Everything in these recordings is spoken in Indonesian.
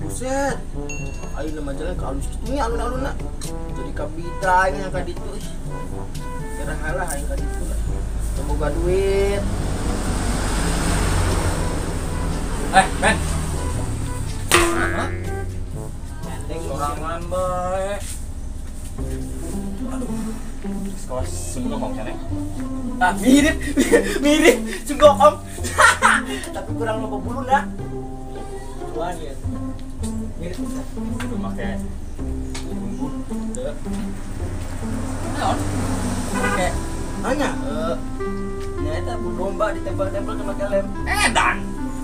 Buset. Ayo nama jalan ke alus kitu nya alun-alun nak. Jadi kapitra yang ka ditu. Kira halah yang ka ditu lah. Semoga duit. Ben. Gandeng Sorangan bae. Aduh. Sekolah sungguh sana. Ah, mirip. Mirip sungguh om. Tapi kurang loba bulu nak. Tuan ya. Mirip bisa. Udah make bumbu. Naon? Kayak nanya, nyata bulu domba ditempel-tempel sama kelem. Edan.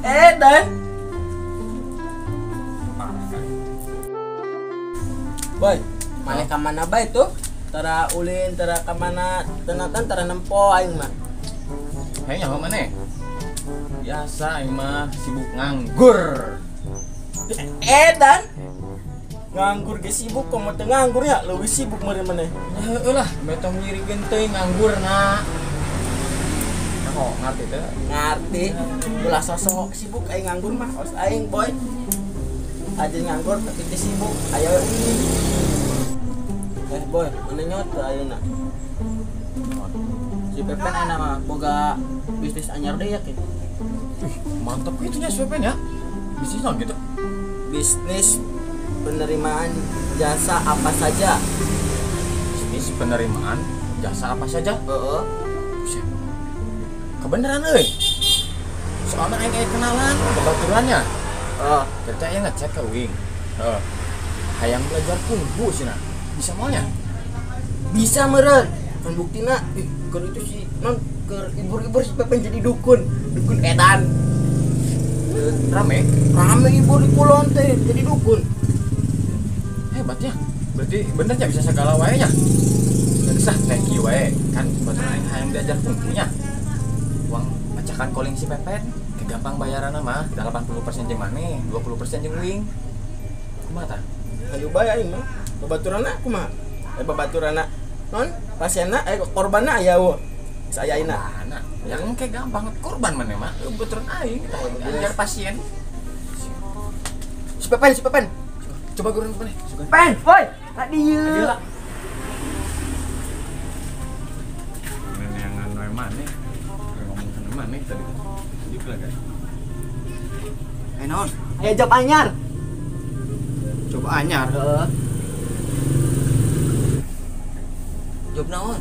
Dan boy, mana ka mana bae tuh? Tara ulin, tara ka mana tenatan, tara nempo aing mah. Kayaknya apa mana? Biasa aing mah sibuk nganggur. Dan nganggur ge sibuk, komo teu nganggur ya, leuwih sibuk meureun maneh. Lah, betong nyirikeun teuing nganggurna. Oh, ngerti teh? Ngarti, ulah sosok sibuk aing nganggur mah, os aing boy. Aja nganggur tapi teu sibuk, aya we ulin. Boy, mana nyot teu ayeuna? Si Pepen enak mah boga bisnis anyar deui ya ke. Mantap gitu nya Pepen ya. Bisnisnya gitu. Bisnis penerimaan jasa apa saja. Bisnis penerimaan jasa apa saja? Heeh. Buset. Kebeneran euy. Soalnya aing aya kenalan kebaturannya. Kita aya ngecek ke wing. Hayang belajar kungfu cenah. Bisa maunya? Bisa meureun. Kan buktina kan itu si non ke ibur-ibur si Pepen jadi dukun edan. Rame Ibur di kulon teh jadi dukun. hebatnya. Berarti benernya bisa segala wae nya. Geus thank you wae. Kan baturan aing hayang belajar kungfunya. Uang pecahan calling si Pepen gampang bayaran mah 80% jeung maneh 20% jeung wing kumaha tah Ayo bae aing mah babaturanna kumaha babaturanna non pasienna korbanna aya wo saya ayeuna mana yang engke gampang korban maneh mah baturan aing ajar pasien si Pepen coba gurun maneh Pen woi tadi ieu neneangan wae maneh ngomongkeun maneh tadi dikla guys. Non aya job anyar. Coba anyar. Heeh. Job naon?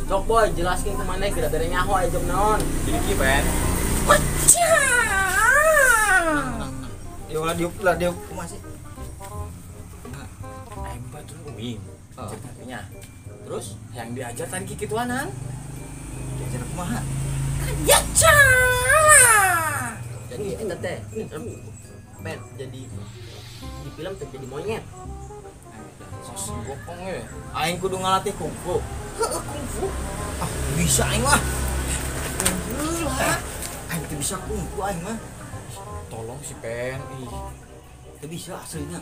Sok boy, jelaskeun ke maneh kira bere nyaho aya job naon. Jadi kieu Ben. Diuk lah kumaha sih? Aing batur wing. Ceritanya. Terus yang diajar tadi kikituanan. Diajar kumaha? Yaca. Jadi eta teh Ben jadi di film teh jadi monyet. Sos gopong we. Aing kudu ngalatih kungfu. Heeh kungfu. Ah, bisa aing mah. Aing teu bisa kungfu aing mah. Tolong si Pen. Ih, Teu bisa aslinya.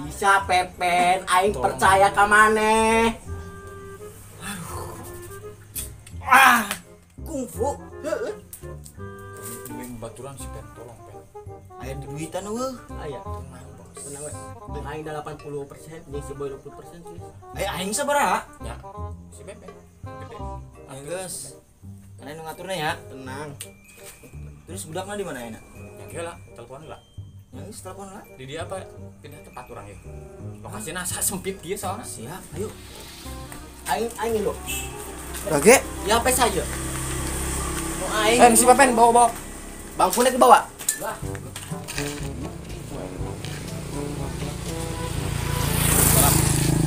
Bisa Pepen, aing tolong. Percaya ka maneh. Aduh. Kungfu. Heeh. Duit baturan si Pen, tolong Pen. Aya duitan eueuh. Aya. Tenang, Bos. Tenang we. Jeung aing 80%, jeung si Boy 20% tulis. Aing sabaraha? Ya, si Pepen. Gede. Aing geus. Kana nu ngaturna ya. Tenang. Terus budakna di mana ayeuna? Ya ge lah, telepon lah. Ya geus telepon lah. Di dia apa? Pindah tempat orang ya. Lokasinya asa sempit kieu soalnya. Siap, ayo. Aing lu. Rage. Ya apa saja? Mau aing. Si Pepen bawa. Bangkunya ke bawah. Lah.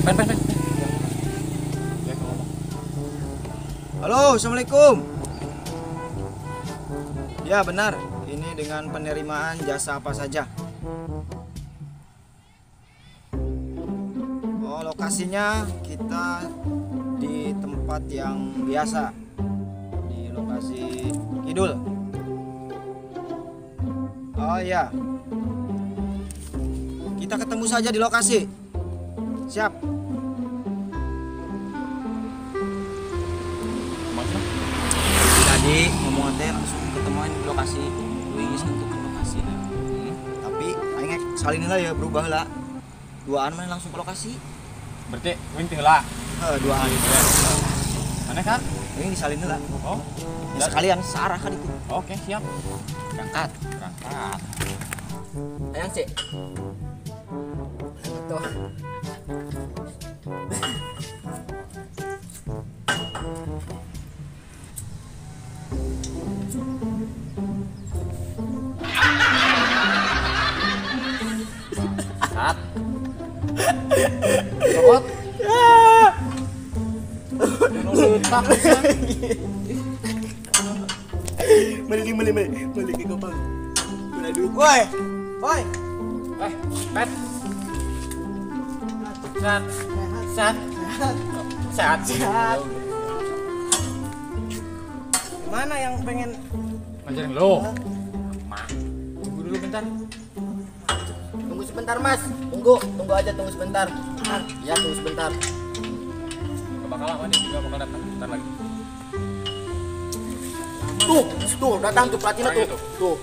Pen. Ya, ngomong. Halo, assalamualaikum. Ya benar, ini dengan penerimaan jasa apa saja. Oh, lokasinya kita di tempat yang biasa, di lokasi Kidul. Oh iya, kita ketemu saja di lokasi. Siap. Maksudnya? Tadi ngomong teh langsung ketemuan di lokasi. Wingis untuk ke lokasi. Tapi salin lah ya berubah lah. Duaan main langsung ke lokasi. Berarti winting lah. Duaan. Mana kan? Ini disalin lah. Oh. Ya, sekalian searah kan itu. Oke, siap. Berangkat. Berangkat. Ayang sih. Tuh. Sat. Cokot. Letak bisa. Balik ke kapal. Mulai dulu. Woi. Pet. Sat. Mana yang pengen Ngajarin lo. Mah. Tunggu dulu bentar. Tunggu sebentar, Mas. Tunggu aja, tunggu sebentar. Ya, tunggu sebentar. Gak bakal lama nih, juga bakal datang bentar lagi. Tuh, datang tuh pelatihnya Ayo, tuh. Tuh.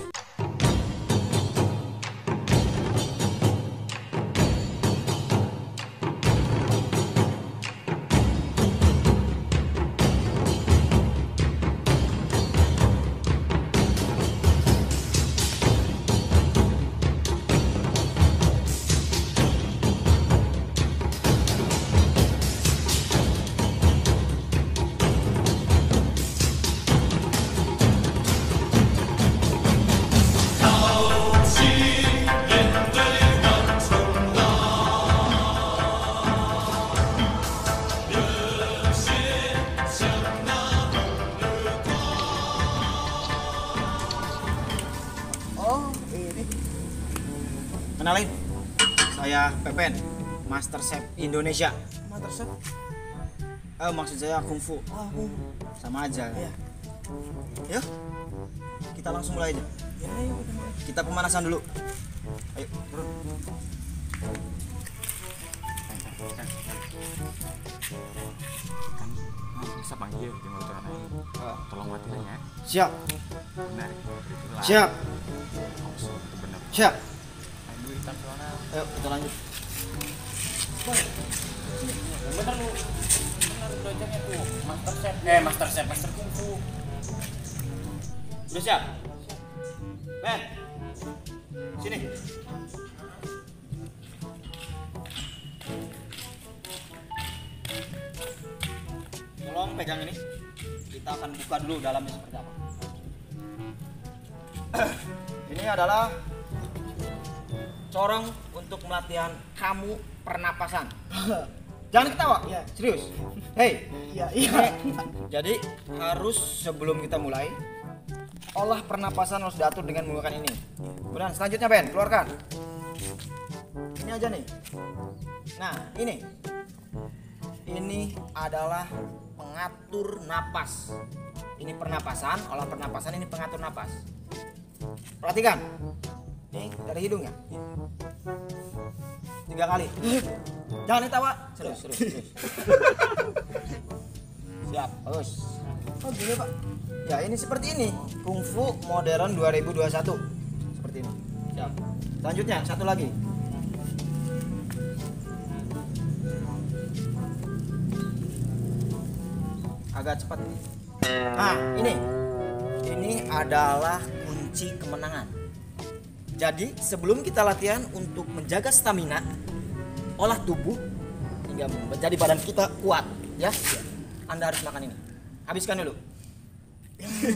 kenalin? Saya Pepen, Master Chef Indonesia. Master Chef. Maksud saya kungfu. Sama aja. Iya. Yuk, kita langsung mulai aja. Ya, ayo kita mulai. Kita pemanasan dulu. Ayo, turun. Kan bisa panggil di motor ini. Tolong matiin ya. Siap. Benar. Itulah. Siap. Awas, itu benar. Siap. Main dulu di nasional. Ayo, kita lanjut. Bener lu. Bener belajarnya tuh. Master Chef, Master Kungfu. Udah siap? Ben, sini. Tolong pegang ini. Kita akan buka dulu dalamnya seperti apa. Ini adalah corong untuk pelatihan kamu pernapasan. Jangan ketawa, Iya. serius. Hei, Iya. jadi harus sebelum kita mulai, olah pernapasan harus diatur dengan menggunakan ini. Kemudian selanjutnya Ben, keluarkan. Ini aja nih. Nah, ini adalah pengatur napas. Ini pernapasan, olah pernapasan, ini pengatur napas. Perhatikan. Nih, dari hidung ya. 3 kali. Jangan ketawa. Serius. Siap, bagus. Oh, gini, Pak. Ya, ini seperti ini. Kungfu modern 2021. Seperti ini. Siap. Selanjutnya, satu lagi. Agak cepat ini. Nah, ini adalah kunci kemenangan. Jadi, sebelum kita latihan untuk menjaga stamina, olah tubuh hingga menjadi badan kita kuat, ya. Anda harus makan ini. Habiskan dulu.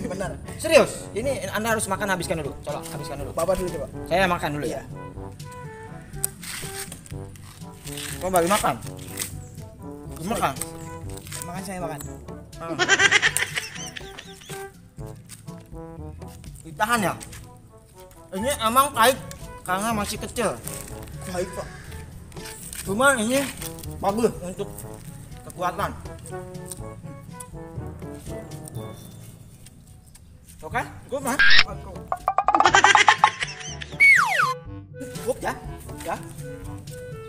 Benar. Serius, ini Anda harus makan, habiskan dulu. Coba habiskan dulu. Bapak dulu coba. Saya makan dulu ya. Kau bagi makan. Makan. Makan saya makan. Ditahan ya. Ini emang pahit karena masih kecil. Baik, Pak. Cuma ini bagus untuk kekuatan. Oke, cukup mah. Cukup ya.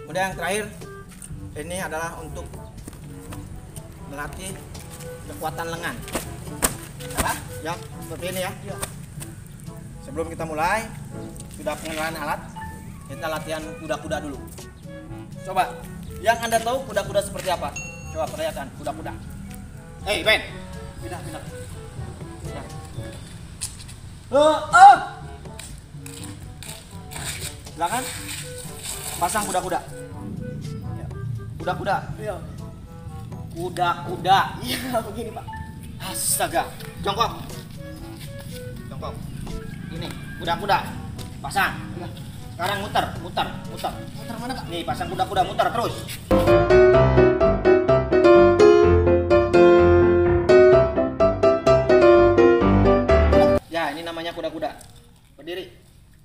Kemudian yang terakhir, ini adalah untuk melatih kekuatan lengan. Ya, seperti ini ya. Sebelum kita mulai, sudah pengenalan alat. kita latihan kuda-kuda dulu. Coba, yang Anda tahu kuda-kuda seperti apa? Coba perlihatkan kuda-kuda. Hei Ben, pindah. Silakan pasang kuda-kuda. Ya. Kuda-kuda. Iya. Kuda-kuda. Iya, begini, Pak. Astaga. Jongkok. Ini kuda-kuda. Pasang. Sekarang muter. Muter mana, Pak? Nih, pasang kuda-kuda, muter terus. Ya, ini namanya kuda-kuda. Berdiri.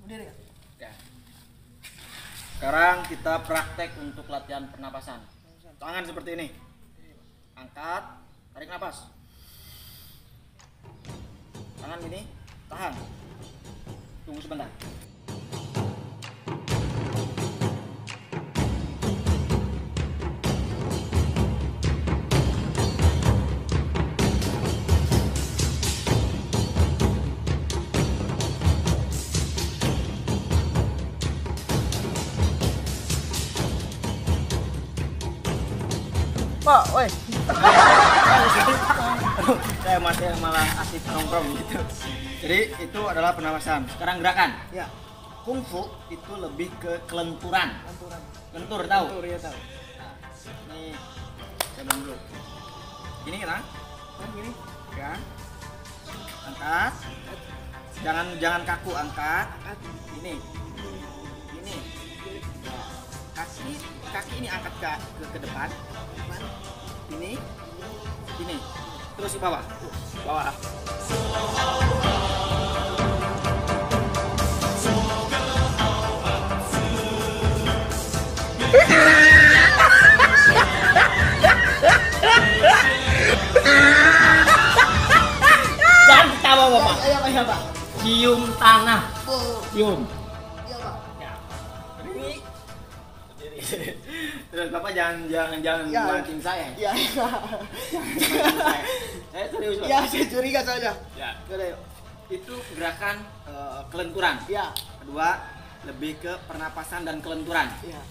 Berdiri, Kak. Ya. Sekarang kita praktek untuk latihan pernapasan. Tangan seperti ini. Angkat, tarik napas. Tangan gini, tahan. Tunggu sebentar. Pak, woi. Saya masih malah asik nongkrong gitu. Jadi itu adalah pernapasan. Sekarang gerakan. Ya, Kungfu itu lebih ke kelenturan. lenturan. Lentur tahu? Lentur ya tahu. Nih, saya bilang dulu. Gini kita, Kan gini. ya. Angkat. Jangan kaku, angkat. Ini. Kaki ini angkat ke depan. Ini. Terus ke bawah. Bawah. Jangan ketawa, Bapak. Iya, Pak. Cium tanah. Oh, Cium. iya, Pak. Ya. Berdiri. Terus Bapak jangan Ya. mancing saya. Iya. Saya serius, Pak. Iya, saya curiga soalnya. Ya. Udah, yuk. Itu gerakan kelenturan. Iya. Kedua, lebih ke pernapasan dan kelenturan. Iya.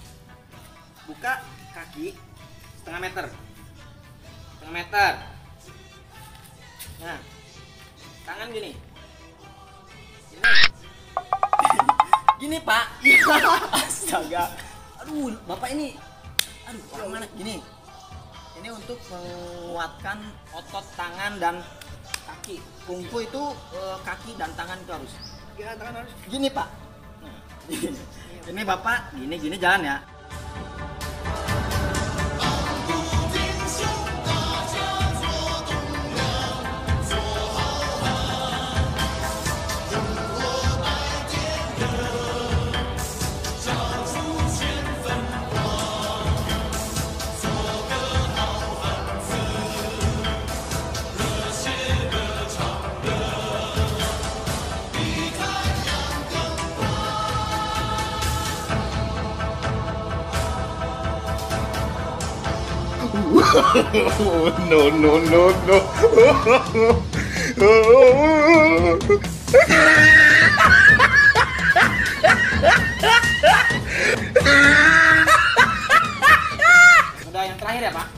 Buka kaki setengah meter. Setengah meter. Nah, tangan gini. Gini, Pak. Astaga. Aduh, Bapak ini. Aduh, orang mana? Gini. Ini untuk menguatkan otot tangan dan kaki. Kungfu itu kaki dan tangan itu harus. Kira tangan harus. Gini, Pak. Nah, ini Bapak gini jalan ya. No. Udah yang terakhir ya, Pak.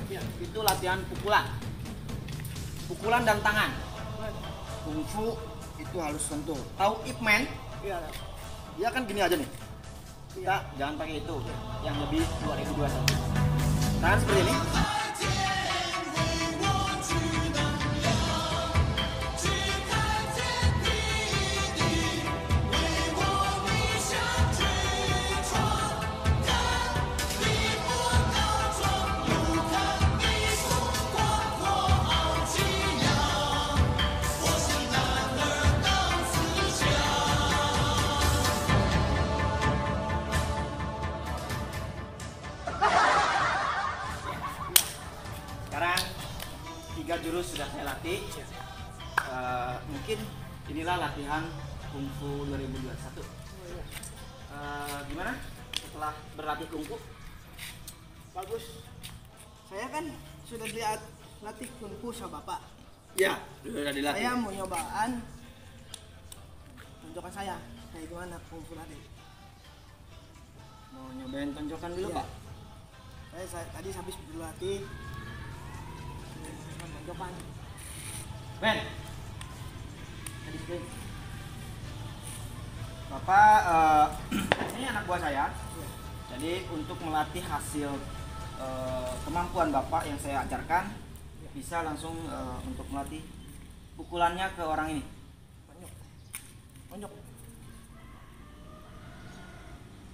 Itu latihan pukulan. Pukulan dan tangan. Kungfu itu harus sentuh. Tahu Ip Man? Iya. Dia kan gini aja nih. Kita jangan pakai itu. Yang lebih 2021. Tangan seperti ini. Sekarang 3 jurus sudah saya latih. Mungkin inilah latihan Kungfu 2021. Gimana setelah berlatih Kungfu? Bagus. Saya kan sudah lihat latih kungfu sama Bapak. Ya, sudah dilatih. Saya mau nyobaan tunjukkan saya kayak gimana kungfu tadi. Mau nyobain tonjokan dulu, Iya. Pak? Saya tadi habis berlatih. Tonjokan. Ben. Tadi Ben. Bapak, ini anak buah saya. Jadi untuk melatih hasil kemampuan Bapak yang saya ajarkan, bisa langsung untuk melatih pukulannya ke orang ini. Tonjok.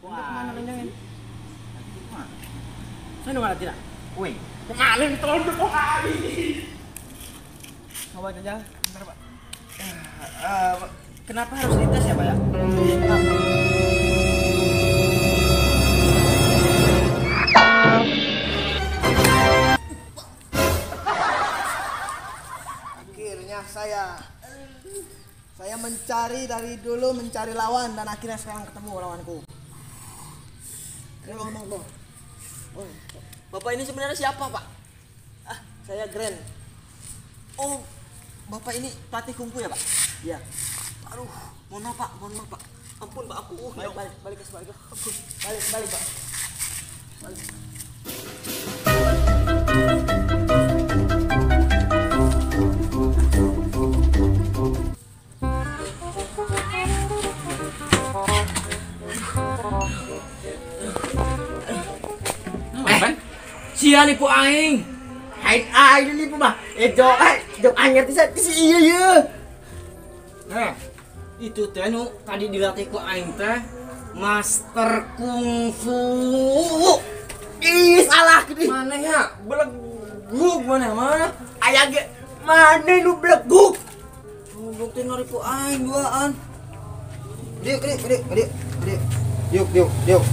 Tonjok mana pinjangin? Saya nunggu tidak? Wih, kemarin tonjok kali. Coba aja, bentar Pak. Kenapa harus dites ya Pak ya? Akhirnya saya mencari dari dulu, mencari lawan, dan akhirnya sekarang ketemu lawanku. Ayo ngomong tuh. Oh, Bapak ini sebenarnya siapa Pak? Saya Grand. Oh, Bapak ini pelatih kungfu ya Pak? Iya. Aduh, mohon maaf Pak, ampun Pak, aku. Balik ke balik. Ampun. Balik Pak. Balik. Sia nipu aing. Aing nipu mah. Jok anyar ti iya. Nah, itu teh nu tadi dilatih ku aing teh master kungfu. Ih, salah gini. Mana ya? Beleguk mana? Aya ge mana nu bleguk. Bukti naripu aing duaan. Diuk. Diuk.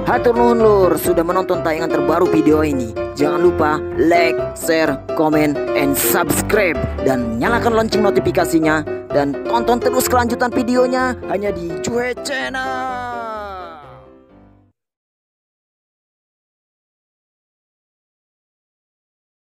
Hatur nuhun lur sudah menonton tayangan terbaru video ini. Jangan lupa like, share, comment, and subscribe. Dan nyalakan lonceng notifikasinya. Dan tonton terus kelanjutan videonya hanya di Cuek Channel.